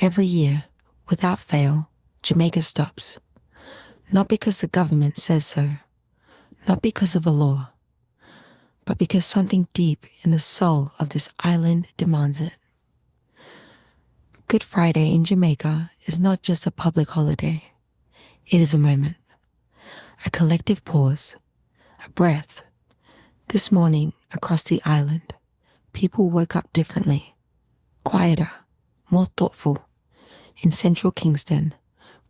Every year, without fail, Jamaica stops. Not because the government says so, not because of a law, but because something deep in the soul of this island demands it. Good Friday in Jamaica is not just a public holiday. It is a moment, a collective pause, a breath. This morning, across the island, people woke up differently, quieter, more thoughtful. In central Kingston,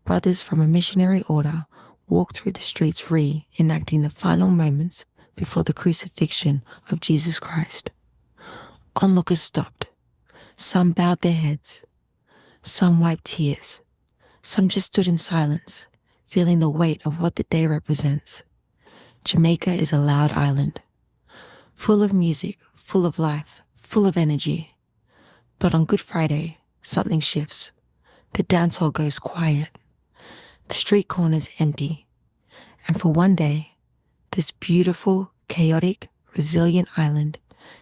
brothers from a missionary order walked through the streets reenacting the final moments before the crucifixion of Jesus Christ. Onlookers stopped. Some bowed their heads. Some wiped tears. Some just stood in silence, feeling the weight of what the day represents. Jamaica is a loud island, full of music, full of life, full of energy. But on Good Friday, something shifts. The dance hall goes quiet. The street corners empty. And for one day, this beautiful, chaotic, resilient island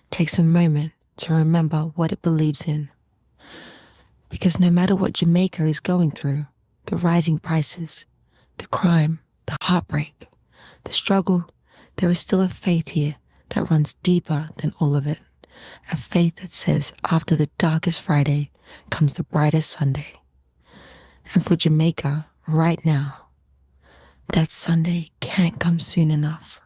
takes a moment to remember what it believes in. Because no matter what Jamaica is going through, the rising prices, the crime, the heartbreak, the struggle, there is still a faith here that runs deeper than all of it. A faith that says after the darkest Friday comes the brightest Sunday. And for Jamaica, right now, that Sunday can't come soon enough.